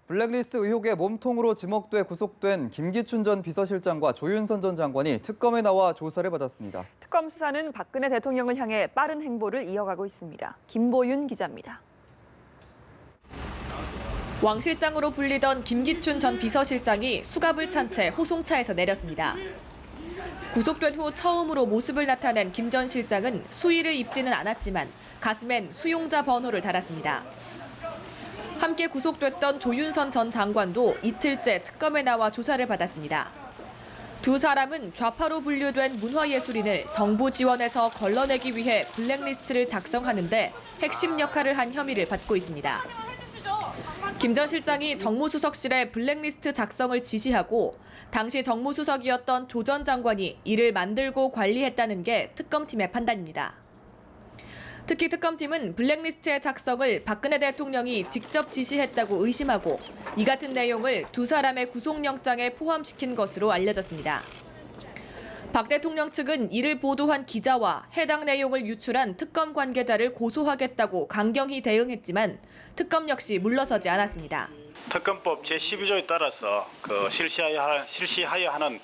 블랙리스트 의혹의 몸통으로 지목돼 구속된 김기춘 전 비서실장과 조윤선 전 장관이 특검에 나와 조사를 받았습니다. 특검 수사는 박근혜 대통령을 향해 빠른 행보를 이어가고 있습니다. 김보윤 기자입니다. 왕 실장으로 불리던 김기춘 전 비서실장이 수갑을 찬 채 호송차에서 내렸습니다. 구속된 후 처음으로 모습을 나타낸 김 전 실장은 수의를 입지는 않았지만 가슴엔 수용자 번호를 달았습니다. 함께 구속됐던 조윤선 전 장관도 이틀째 특검에 나와 조사를 받았습니다. 두 사람은 좌파로 분류된 문화예술인을 정부 지원에서 걸러내기 위해 블랙리스트를 작성하는 데 핵심 역할을 한 혐의를 받고 있습니다. 김 전 실장이 정무수석실에 블랙리스트 작성을 지시하고 당시 정무수석이었던 조 전 장관이 이를 만들고 관리했다는 게 특검팀의 판단입니다. 특히 특검팀은 블랙리스트의 작성을 박근혜 대통령이 직접 지시했다고 의심하고 이 같은 내용을 두 사람의 구속영장에 포함시킨 것으로 알려졌습니다. 박 대통령 측은 이를 보도한 기자와 해당 내용을 유출한 특검 관계자를 고소하겠다고 강경히 대응했지만 특검 역시 물러서지 않았습니다. 특검법 제12조에 따라서 실시하여 하는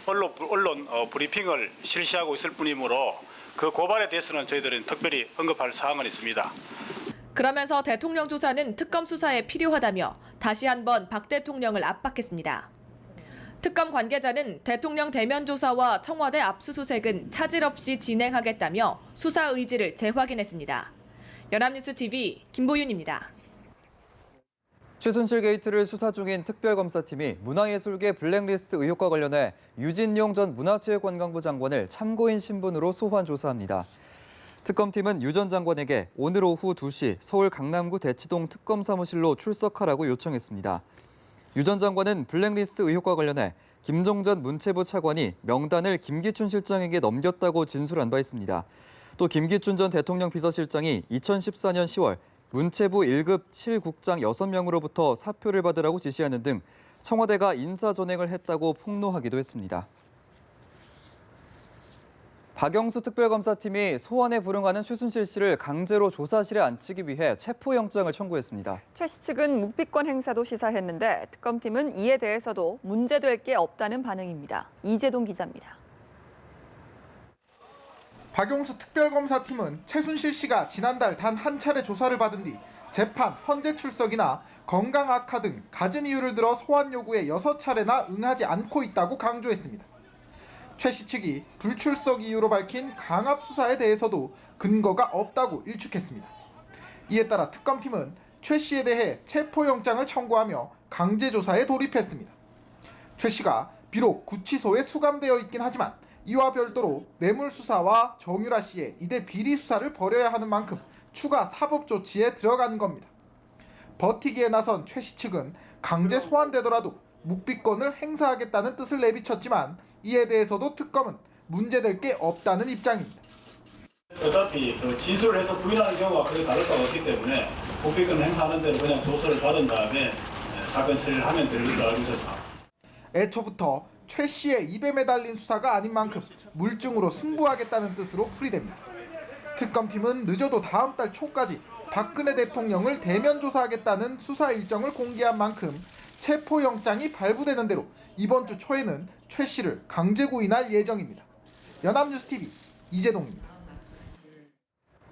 언론 브리핑을 실시하고 있을 뿐이므로 그 고발에 대해서는 저희들은 특별히 언급할 사항은 있습니다. 그러면서 대통령 조사는 특검 수사에 필요하다며 다시 한번 박 대통령을 압박했습니다. 특검 관계자는 대통령 대면 조사와 청와대 압수수색은 차질 없이 진행하겠다며 수사 의지를 재확인했습니다. 연합뉴스 TV 김보윤입니다. 최순실 게이트를 수사 중인 특별검사팀이 문화예술계 블랙리스트 의혹과 관련해 유진용 전 문화체육관광부 장관을 참고인 신분으로 소환 조사합니다. 특검팀은 유 전 장관에게 오늘 오후 2시 서울 강남구 대치동 특검 사무실로 출석하라고 요청했습니다. 유 전 장관은 블랙리스트 의혹과 관련해 김종전 문체부 차관이 명단을 김기춘 실장에게 넘겼다고 진술한 바 있습니다. 또 김기춘 전 대통령 비서실장이 2014년 10월 문체부 1급 7국장 6명으로부터 사표를 받으라고 지시하는 등 청와대가 인사전횡을 했다고 폭로하기도 했습니다. 박영수 특별검사팀이 소환에 불응하는 최순실 씨를 강제로 조사실에 앉히기 위해 체포영장을 청구했습니다. 최 씨 측은 묵비권 행사도 시사했는데 특검팀은 이에 대해서도 문제될 게 없다는 반응입니다. 이재동 기자입니다. 박영수 특별검사팀은 최순실 씨가 지난달 단 한 차례 조사를 받은 뒤 재판, 헌재 출석이나 건강 악화 등 갖은 이유를 들어 소환 요구에 6차례나 응하지 않고 있다고 강조했습니다. 최 씨 측이 불출석 이유로 밝힌 강압 수사에 대해서도 근거가 없다고 일축했습니다. 이에 따라 특검팀은 최 씨에 대해 체포영장을 청구하며 강제 조사에 돌입했습니다. 최 씨가 비록 구치소에 수감되어 있긴 하지만 이와 별도로 뇌물수사와 정유라 씨의 이대 비리 수사를 벌여야 하는 만큼 추가 사법 조치에 들어간 겁니다. 버티기에 나선 최 씨 측은 강제 소환되더라도 묵비권을 행사하겠다는 뜻을 내비쳤지만 이에 대해서도 특검은 문제될 게 없다는 입장입니다. 어차피 진술을 해서 부인하는 경우가 크게 다를 바가 없기 때문에 묵비권 행사하는 대로 그냥 조서를 받은 다음에 사건 처리를 하면 되는 줄 알고 있었습니다. 애초부터 최 씨의 입에 매달린 수사가 아닌 만큼 물증으로 승부하겠다는 뜻으로 풀이됩니다. 특검팀은 늦어도 다음 달 초까지 박근혜 대통령을 대면 조사하겠다는 수사 일정을 공개한 만큼 체포영장이 발부되는 대로 이번 주 초에는 최 씨를 강제 구인할 예정입니다. 연합뉴스TV 이재동입니다.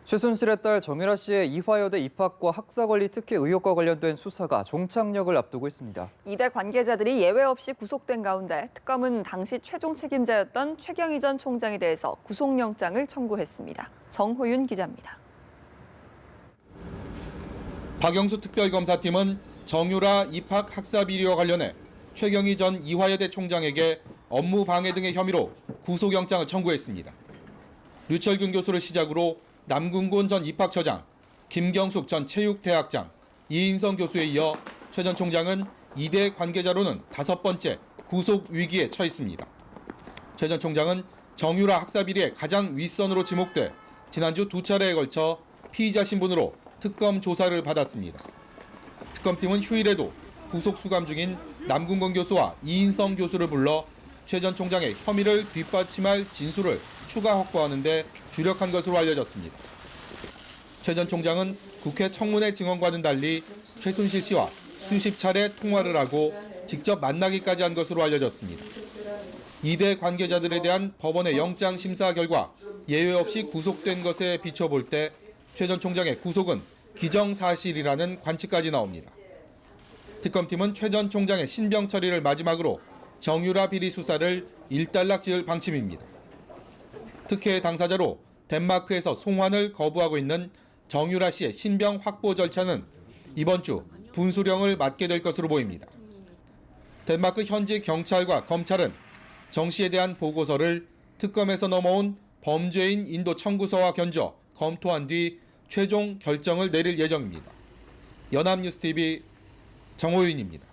최순실의 딸 정유라 씨의 이화여대 입학과 학사권리 특혜 의혹과 관련된 수사가 종착역을 앞두고 있습니다. 이대 관계자들이 예외 없이 구속된 가운데 특검은 당시 최종 책임자였던 최경희 전 총장에 대해서 구속영장을 청구했습니다. 정호윤 기자입니다. 박영수 특별검사팀은 정유라 입학 학사 비리와 관련해 최경희 전 이화여대 총장에게 업무 방해 등의 혐의로 구속영장을 청구했습니다. 류철균 교수를 시작으로 남궁곤 전 입학처장, 김경숙 전 체육대학장, 이인성 교수에 이어 최 전 총장은 이대 관계자로는 5번째 구속 위기에 처했습니다. 최 전 총장은 정유라 학사 비리의 가장 윗선으로 지목돼 지난주 2차례에 걸쳐 피의자 신분으로 특검 조사를 받았습니다. 특검팀은 휴일에도 구속 수감 중인 남궁곤 교수와 이인성 교수를 불러 최 전 총장의 혐의를 뒷받침할 진술을 추가 확보하는 데 주력한 것으로 알려졌습니다. 최 전 총장은 국회 청문회 증언과는 달리 최순실 씨와 수십 차례 통화를 하고 직접 만나기까지 한 것으로 알려졌습니다. 이대 관계자들에 대한 법원의 영장 심사 결과 예외 없이 구속된 것에 비춰볼 때 최 전 총장의 구속은 기정사실이라는 관측까지 나옵니다. 특검팀은 최 전 총장의 신병 처리를 마지막으로 정유라 비리 수사를 일단락 지을 방침입니다. 특혜 당사자로 덴마크에서 송환을 거부하고 있는 정유라 씨의 신병 확보 절차는 이번 주 분수령을 맞게 될 것으로 보입니다. 덴마크 현지 경찰과 검찰은 정 씨에 대한 보고서를 특검에서 넘어온 범죄인 인도 청구서와 견져 검토한 뒤 최종 결정을 내릴 예정입니다. 연합뉴스TV 정호윤입니다.